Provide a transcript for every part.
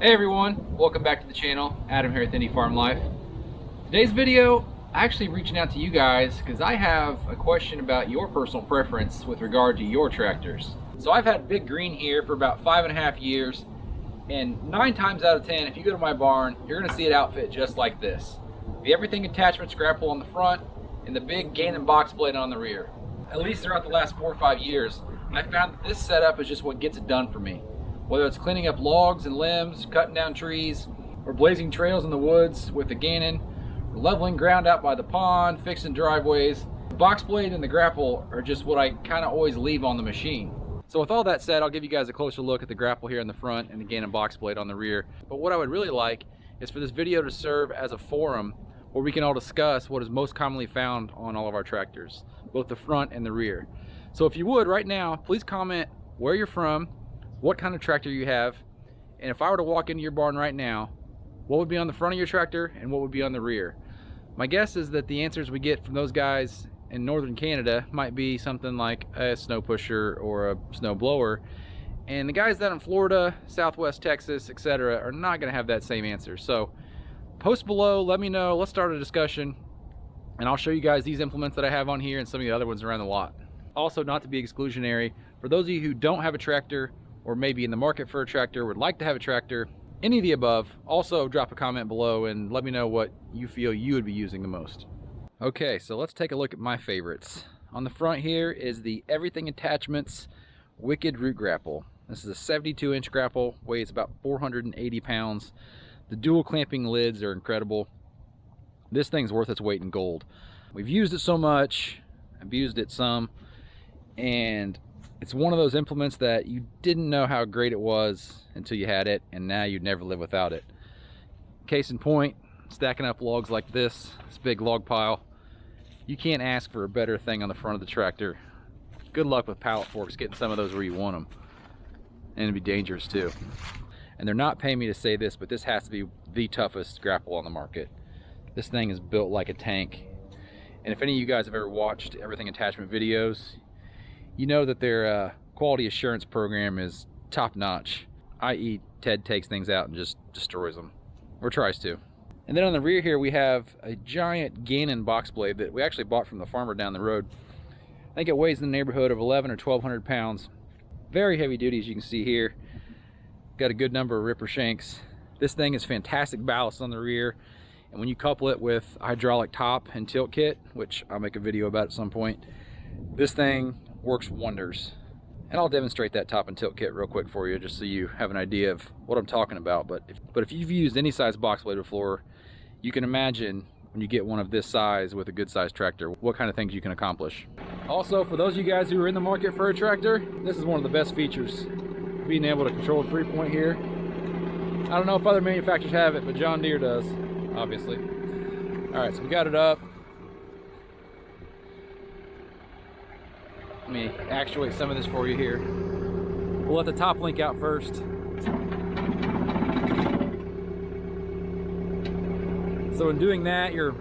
Hey everyone, welcome back to the channel. Adam here with Indie Farm Life. Today's video, actually reaching out to you guys because I have a question about your personal preference with regard to your tractors. So I've had Big Green here for about 5.5 years, and 9 times out of 10, if you go to my barn, you're going to see it outfit just like this. The everything attachments Grapple on the front and the big Ganon Box Blade on the rear. At least throughout the last 4 or 5 years, I found that this setup is just what gets it done for me. Whether it's cleaning up logs and limbs, cutting down trees, or blazing trails in the woods with the Ganon, or leveling ground out by the pond, fixing driveways, the Box Blade and the Grapple are just what I kind of always leave on the machine. So with all that said, I'll give you guys a closer look at the Grapple here in the front and the Ganon Box Blade on the rear. But what I would really like is for this video to serve as a forum where we can all discuss what is most commonly found on all of our tractors, both the front and the rear. So if you would, right now, please comment where you're from, what kind of tractor you have, and if I were to walk into your barn right now, what would be on the front of your tractor and what would be on the rear? My guess is that the answers we get from those guys in northern Canada might be something like a snow pusher or a snow blower, and the guys down in Florida, Southwest Texas, etc. are not going to have that same answer. So post below, let me know, let's start a discussion, and I'll show you guys these implements that I have on here and some of the other ones around the lot. Also, not to be exclusionary, for those of you who don't have a tractor or maybe in the market for a tractor, would like to have a tractor, any of the above, also drop a comment below and let me know what you feel you would be using the most. Okay, so let's take a look at my favorites. On the front here is the Everything Attachments Wicked Root Grapple. This is a 72-inch grapple, weighs about 480 pounds. The dual clamping lids are incredible. This thing's worth its weight in gold. We've used it so much, abused it some, and it's one of those implements that you didn't know how great it was until you had it, and now you'd never live without it. Case in point, stacking up logs like this big log pile. You can't ask for a better thing on the front of the tractor. Good luck with Pallet Forks getting some of those where you want them. And it'd be dangerous too. And they're not paying me to say this, but this has to be the toughest grapple on the market. This thing is built like a tank. And if any of you guys have ever watched Everything Attachment videos, you know that their quality assurance program is top notch, i.e. Ted takes things out and just destroys them, or tries to. And then on the rear here we have a giant Ganon Box Blade that we actually bought from the farmer down the road. I think it weighs in the neighborhood of 11 or 1200 pounds. Very heavy duty, as you can see here. Got a good number of ripper shanks. This thing is fantastic ballast on the rear, and when you couple it with a hydraulic top and tilt kit, which I'll make a video about at some point, this thing works wonders. And I'll demonstrate that top and tilt kit real quick for you just so you have an idea of what I'm talking about. But if you've used any size box blade before, you can imagine when you get one of this size with a good size tractor what kind of things you can accomplish. Also, for those of you guys who are in the market for a tractor, this is one of the best features, being able to control the 3-point here. I don't know if other manufacturers have it, but John Deere does, obviously. Alright, so we got it up. Let me actuate some of this for you here. We'll let the top link out first. So in doing that, you're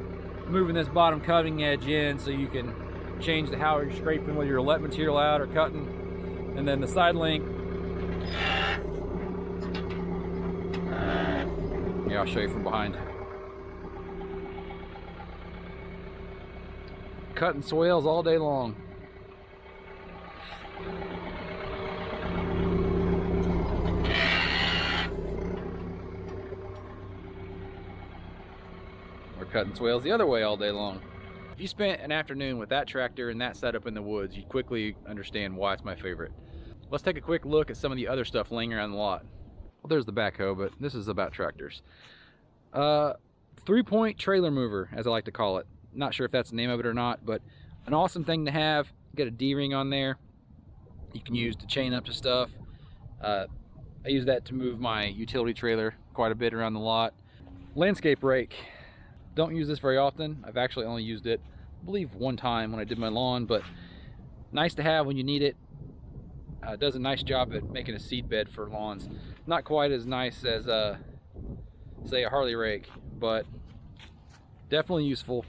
moving this bottom cutting edge in so you can change how you're scraping, whether you're letting material out or cutting. And then the side link, yeah, I'll show you from behind. Cutting swales all day long. We're cutting swales the other way all day long. If you spent an afternoon with that tractor and that setup in the woods, you'd quickly understand why it's my favorite. Let's take a quick look at some of the other stuff laying around the lot. Well, there's the backhoe, but this is about tractors. 3-point trailer mover, as I like to call it. Not sure if that's the name of it or not, but an awesome thing to have. Got a D-ring on there. You can use to chain up to stuff. I use that to move my utility trailer quite a bit around the lot. Landscape rake. Don't use this very often. I've actually only used it, I believe, one time when I did my lawn, but nice to have when you need it. Does a nice job at making a seed bed for lawns. Not quite as nice as, say, a Harley rake, but definitely useful.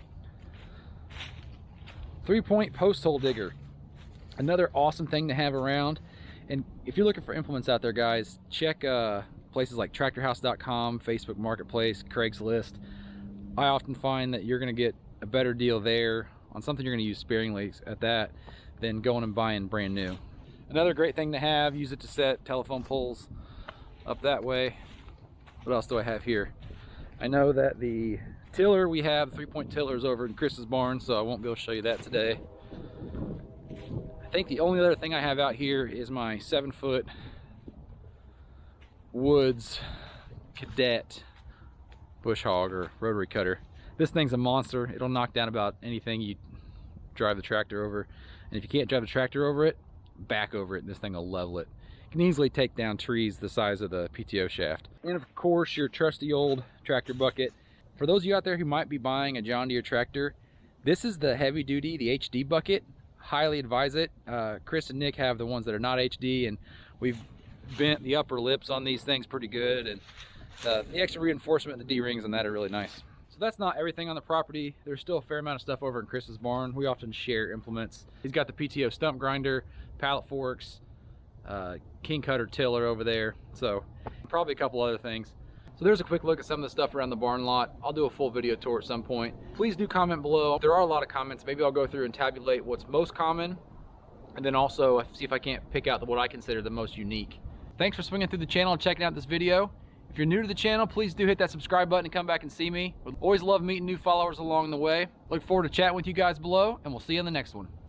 3-point post hole digger. Another awesome thing to have around. And if you're looking for implements out there, guys, check places like tractorhouse.com, Facebook Marketplace, Craigslist. I often find that you're going to get a better deal there on something you're going to use sparingly at that than going and buying brand new. Another great thing to have, use it to set telephone poles up that way. What else do I have here? I know that the tiller, we have 3-point tillers over in Chris's barn, so I won't be able to show you that today. I think the only other thing I have out here is my 7-foot Woods Cadet bush hog or rotary cutter. This thing's a monster. It'll knock down about anything you drive the tractor over, and if you can't drive the tractor over it, back over it and this thing will level it. You can easily take down trees the size of the PTO shaft. And of course, your trusty old tractor bucket. For those of you out there who might be buying a John Deere tractor, this is the heavy duty, the HD bucket. Highly advise it. Chris and Nick have the ones that are not HD, and we've bent the upper lips on these things pretty good, and the extra reinforcement and the D-rings on that are really nice. So that's not everything on the property. There's still a fair amount of stuff over in Chris's barn. We often share implements. He's got the PTO stump grinder, Pallet Forks, king cutter tiller over there, so probably a couple other things. So there's a quick look at some of the stuff around the barn lot. I'll do a full video tour at some point. Please do comment below. There are a lot of comments. Maybe I'll go through and tabulate what's most common, and then also see if I can't pick out what I consider the most unique. Thanks for swinging through the channel and checking out this video. If you're new to the channel, please do hit that subscribe button and come back and see me. Always love meeting new followers along the way. Look forward to chatting with you guys below, and we'll see you in the next one.